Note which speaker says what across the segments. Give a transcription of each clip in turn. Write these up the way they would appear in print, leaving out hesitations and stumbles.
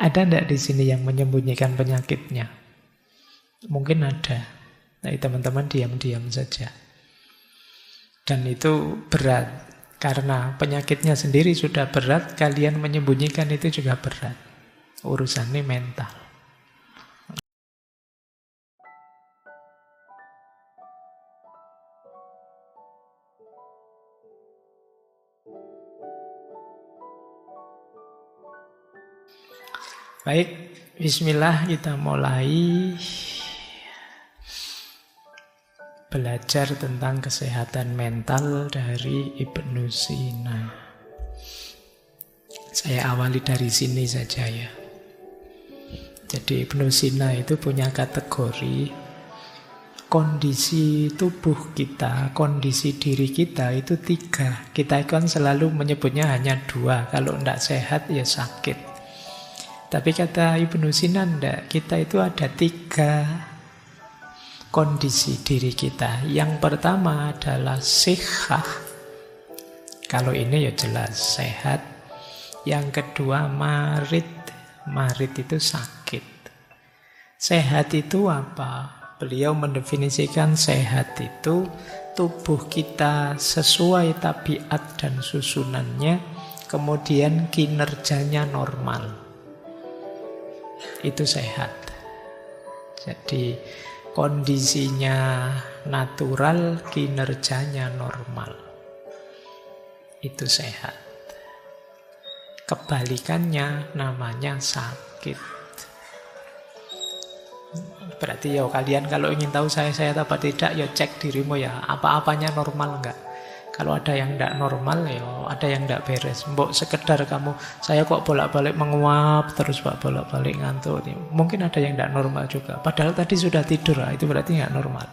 Speaker 1: Ada enggak di sini yang menyembunyikan penyakitnya? Mungkin ada. Tapi teman-teman diam-diam saja. Dan itu berat. Karena penyakitnya sendiri sudah berat, kalian menyembunyikan itu juga berat. Urusannya mental. Baik, bismillah, kita mulai belajar tentang kesehatan mental dari Ibnu Sina. Saya awali dari sini saja ya. Jadi Ibnu Sina itu punya kategori kondisi tubuh kita, kondisi diri kita itu 3. Kita kan selalu menyebutnya hanya 2. Kalau tidak sehat ya sakit. Tapi kata Ibnu Sina enggak, kita itu ada 3 kondisi diri kita. Yang pertama adalah sihah. Kalau ini ya jelas sehat. Yang kedua marid. Marid itu sakit. Sehat itu apa? Beliau mendefinisikan sehat itu tubuh kita sesuai tabiat dan susunannya, kemudian kinerjanya normal. Itu sehat. Jadi kondisinya natural, kinerjanya normal. Itu sehat. Kebalikannya namanya sakit. Berarti ya kalian kalau ingin tahu saya sehat apa tidak, ya cek dirimu ya. Apa-apanya normal enggak? Kalau ada yang tidak normal, ya ada yang tidak beres. Mbok sekedar kamu, saya kok bolak-balik menguap, terus bolak-balik ngantuk. Mungkin ada yang tidak normal juga. Padahal tadi sudah tidur, itu berarti nggak normal.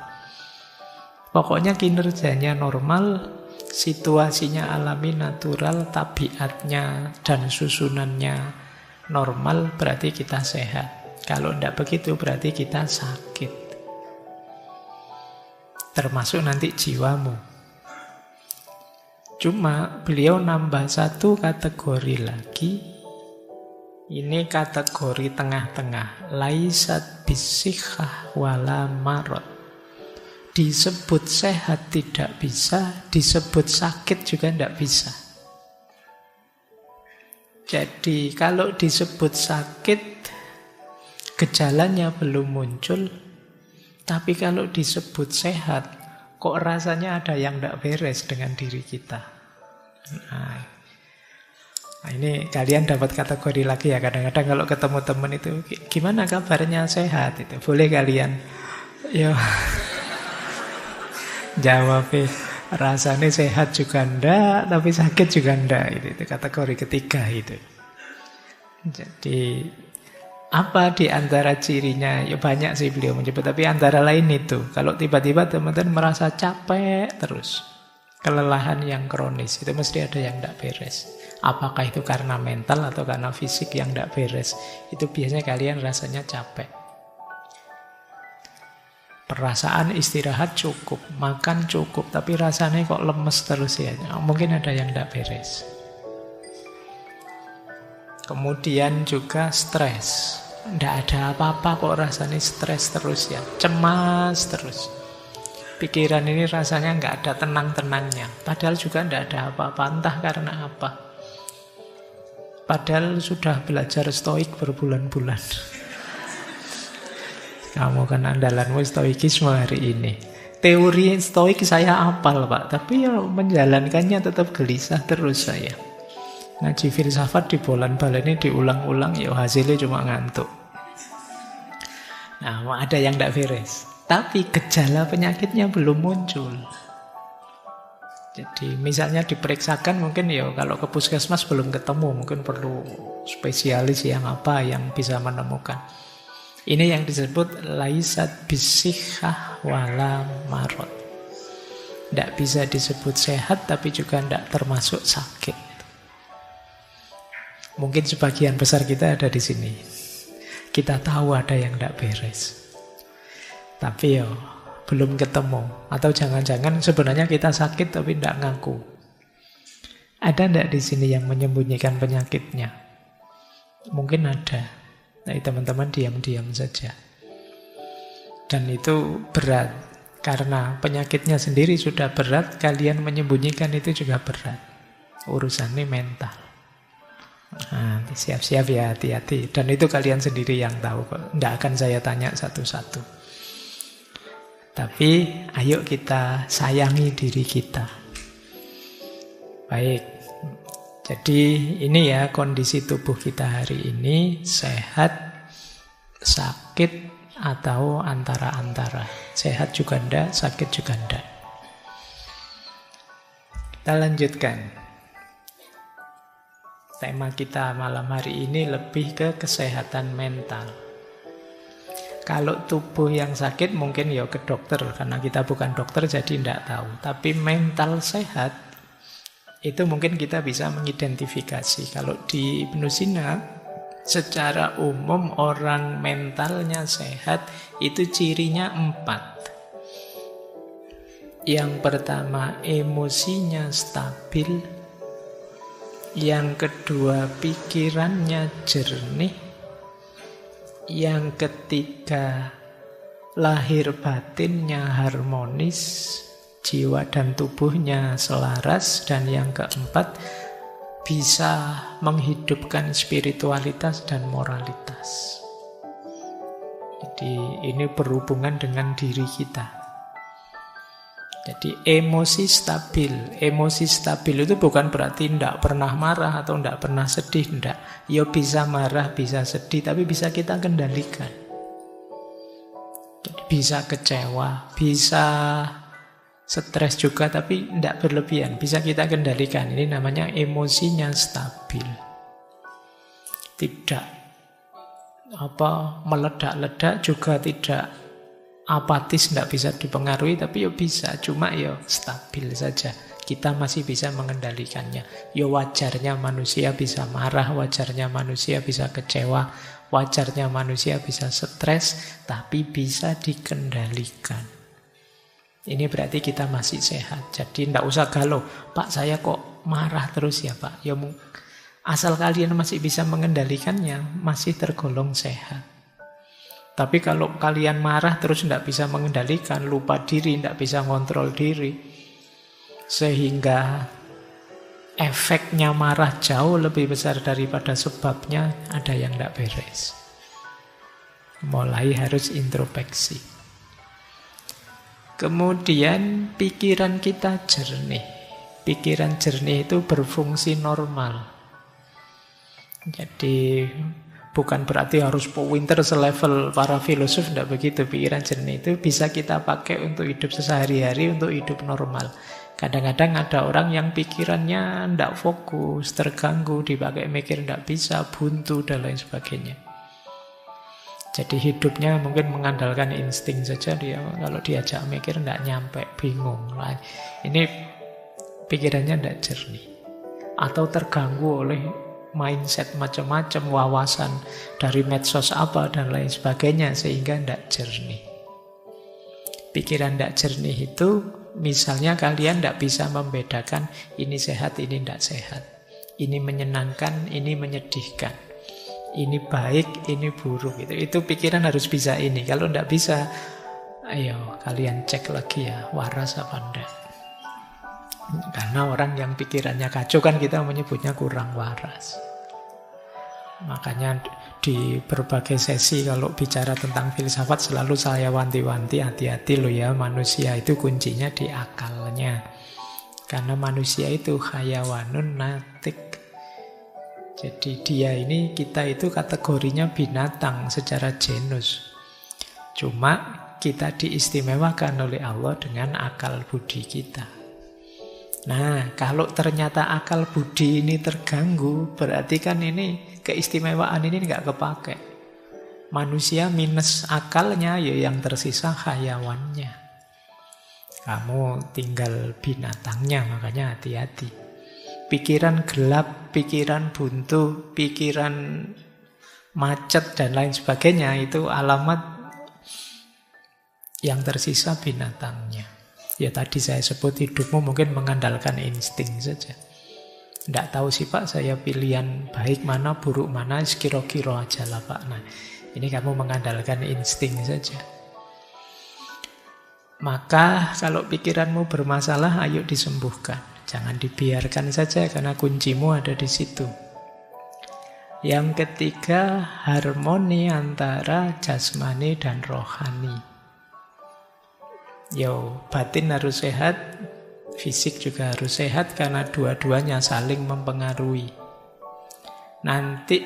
Speaker 1: Pokoknya kinerjanya normal, situasinya alami, natural, tabiatnya dan susunannya normal, berarti kita sehat. Kalau tidak begitu, berarti kita sakit. Termasuk nanti jiwamu. Cuma beliau nambah 1 kategori lagi. Ini kategori tengah-tengah. Laisat bisihah wala marot. Disebut sehat tidak bisa, disebut sakit juga tidak bisa. Jadi kalau disebut sakit, gejalanya belum muncul. Tapi kalau disebut sehat, kok rasanya ada yang tidak beres dengan diri kita. Nah, ini kalian dapat kategori lagi ya. Kadang-kadang kalau ketemu teman itu, gimana kabarnya, sehat? Itu boleh kalian yo jawab, rasanya sehat juga ndak, tapi sakit juga ndak. Itu kategori ketiga itu. Jadi apa di antara cirinya? Ya banyak sih beliau menyebut, tapi antara lain itu. Kalau tiba-tiba teman-teman merasa capek terus, kelelahan yang kronis, itu mesti ada yang tidak beres. Apakah itu karena mental atau karena fisik yang tidak beres? Itu biasanya kalian rasanya capek. Perasaan istirahat cukup, makan cukup, tapi rasanya kok lemes terus ya. Mungkin ada yang tidak beres. Kemudian juga stres. Tidak ada apa-apa kok rasanya stres terus ya. Cemas terus. Pikiran ini rasanya nggak ada tenang-tenangnya. Padahal juga tidak ada apa-apa. Entah karena apa. Padahal sudah belajar stoik berbulan-bulan. Kamu kan andalanmu stoikisme hari ini. Teori stoik saya hafal Pak. Tapi ya menjalankannya tetap gelisah terus saya. Ngaji filsafat di bolan-balannya diulang-ulang, ya hasilnya cuma ngantuk. Nah, ada yang tidak beres. Tapi gejala penyakitnya belum muncul. Jadi misalnya diperiksakan mungkin ya kalau ke puskesmas belum ketemu. Mungkin perlu spesialis yang apa yang bisa menemukan. Ini yang disebut laisat bisihah wala marot. Tidak bisa disebut sehat tapi juga tidak termasuk sakit. Mungkin sebagian besar kita ada di sini. Kita tahu ada yang tidak beres. Tapi ya belum ketemu. Atau jangan-jangan sebenarnya kita sakit tapi tidak ngaku. Ada tidak di sini yang menyembunyikan penyakitnya? Mungkin ada. Nah, teman-teman diam-diam saja. Dan itu berat. Karena penyakitnya sendiri sudah berat, kalian menyembunyikan itu juga berat. Urusannya mental. Nah, siap-siap ya, hati-hati. Dan itu kalian sendiri yang tahu kok. Tidak akan saya tanya satu-satu. Tapi ayo kita sayangi diri kita. Baik. Jadi ini ya kondisi tubuh kita hari ini, sehat, sakit, atau antara-antara. Sehat juga enggak, sakit juga enggak. Kita lanjutkan. Tema kita malam hari ini lebih ke kesehatan mental. Kalau tubuh yang sakit mungkin ya ke dokter, karena kita bukan dokter jadi enggak tahu. Tapi mental sehat, itu mungkin kita bisa mengidentifikasi. Kalau di Ibnu Sina, secara umum orang mentalnya sehat itu cirinya 4. Yang pertama, emosinya stabil. Yang kedua, pikirannya jernih. Yang ketiga, lahir batinnya harmonis, jiwa dan tubuhnya selaras. Dan yang keempat, bisa menghidupkan spiritualitas dan moralitas. Jadi ini berhubungan dengan diri kita. Jadi emosi stabil. Emosi stabil itu bukan berarti tidak pernah marah atau tidak pernah sedih. Tidak. Ya bisa marah, bisa sedih, tapi bisa kita kendalikan. Jadi bisa kecewa, bisa stres juga, tapi tidak berlebihan. Bisa kita kendalikan. Ini namanya emosinya stabil. Tidak meledak-ledak, juga tidak apatis, tidak bisa dipengaruhi, tapi ya bisa. Cuma ya stabil saja. Kita masih bisa mengendalikannya. Ya wajarnya manusia bisa marah, wajarnya manusia bisa kecewa, wajarnya manusia bisa stres, tapi bisa dikendalikan. Ini berarti kita masih sehat. Jadi tidak usah galau. Pak, saya kok marah terus ya Pak? Ya asal kalian masih bisa mengendalikannya, masih tergolong sehat. Tapi kalau kalian marah terus tidak bisa mengendalikan, lupa diri, tidak bisa ngontrol diri, sehingga efeknya marah jauh lebih besar daripada sebabnya, ada yang tidak beres. Mulai harus introspeksi. Kemudian pikiran kita jernih. Pikiran jernih itu berfungsi normal. Jadi bukan berarti harus pinter selevel para filosof, tidak begitu. Pikiran jernih itu bisa kita pakai untuk hidup sehari-hari, untuk hidup normal. Kadang-kadang ada orang yang pikirannya tidak fokus, terganggu, dipakai mikir tidak bisa, buntu dan lain sebagainya. Jadi hidupnya mungkin mengandalkan insting saja, dia kalau diajak mikir tidak nyampe, bingung. Ini pikirannya tidak jernih. Atau terganggu oleh mindset macam-macam, wawasan dari medsos apa dan lain sebagainya, sehingga tidak jernih. Pikiran tidak jernih itu, misalnya kalian tidak bisa membedakan ini sehat, ini tidak sehat. Ini menyenangkan, ini menyedihkan. Ini baik, ini buruk. Itu pikiran harus bisa ini. Kalau tidak bisa, ayo kalian cek lagi ya, waras apa enggak. Karena orang yang pikirannya kacau kan kita menyebutnya kurang waras. Makanya di berbagai sesi kalau bicara tentang filsafat selalu saya wanti-wanti, hati-hati loh ya, manusia itu kuncinya di akalnya. Karena manusia itu hayawanun natik. Jadi kita itu kategorinya binatang secara genus. Cuma kita diistimewakan oleh Allah dengan akal budi kita. Nah, kalau ternyata akal budi ini terganggu, berarti kan ini keistimewaan ini nggak kepake. Manusia minus akalnya, ya yang tersisa hayawannya. Kamu tinggal binatangnya, makanya hati-hati. Pikiran gelap, pikiran buntu, pikiran macet dan lain sebagainya, itu alamat yang tersisa binatangnya. Ya tadi saya sebut hidupmu mungkin mengandalkan insting saja. Nggak tahu sih Pak, saya pilihan baik mana, buruk mana, sekira-kira aja lah Pak. Nah, ini kamu mengandalkan insting saja. Maka kalau pikiranmu bermasalah, ayo disembuhkan. Jangan dibiarkan saja karena kuncimu ada di situ. Yang ketiga, harmoni antara jasmani dan rohani. Batin harus sehat, fisik juga harus sehat karena dua-duanya saling mempengaruhi. Nanti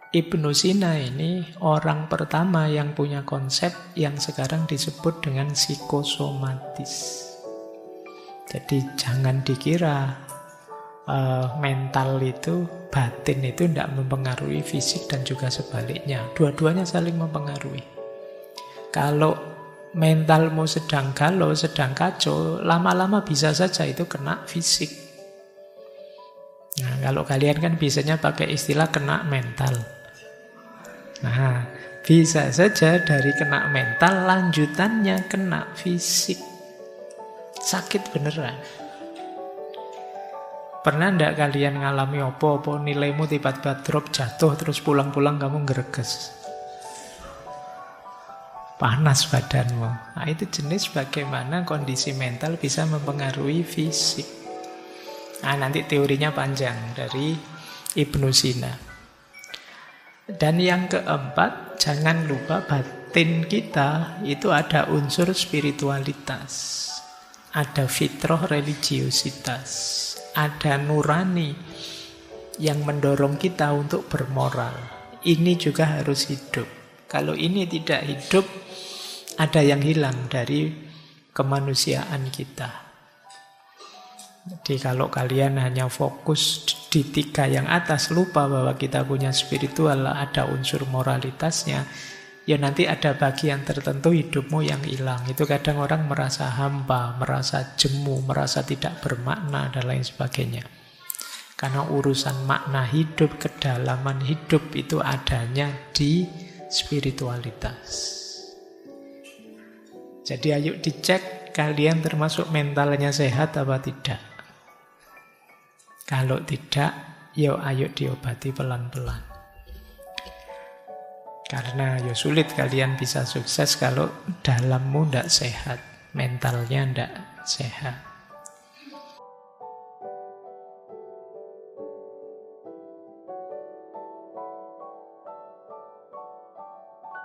Speaker 1: Ibnu Sina ini orang pertama yang punya konsep yang sekarang disebut dengan psikosomatis. Jadi jangan dikira mental itu, batin itu tidak mempengaruhi fisik dan juga sebaliknya. Dua-duanya saling mempengaruhi. Kalau mentalmu sedang galau, sedang kacau, lama-lama bisa saja itu kena fisik. Nah, kalau kalian kan biasanya pakai istilah kena mental. Nah, bisa saja dari kena mental lanjutannya kena fisik. Sakit beneran. Pernah enggak kalian ngalami apa-apa nilaimu tiba-tiba drop, jatuh, terus pulang-pulang kamu ngereges? Panas badanmu. Nah, itu jenis bagaimana kondisi mental bisa mempengaruhi fisik. Nah, nanti teorinya panjang dari Ibnu Sina. Dan yang keempat, jangan lupa batin kita itu ada unsur spiritualitas. Ada fitrah religiositas. Ada nurani yang mendorong kita untuk bermoral. Ini juga harus hidup. Kalau ini tidak hidup, ada yang hilang dari kemanusiaan kita. Jadi kalau kalian hanya fokus di 3 yang atas, lupa bahwa kita punya spiritual, ada unsur moralitasnya, ya nanti ada bagian tertentu hidupmu yang hilang. Itu kadang orang merasa hampa, merasa jemu, merasa tidak bermakna, dan lain sebagainya. Karena urusan makna hidup, kedalaman hidup itu adanya di spiritualitas. Jadi ayo dicek kalian termasuk mentalnya sehat apa tidak. Kalau tidak, ayo diobati pelan-pelan. Karena sulit kalian bisa sukses kalau dalammu tidak sehat, mentalnya tidak sehat.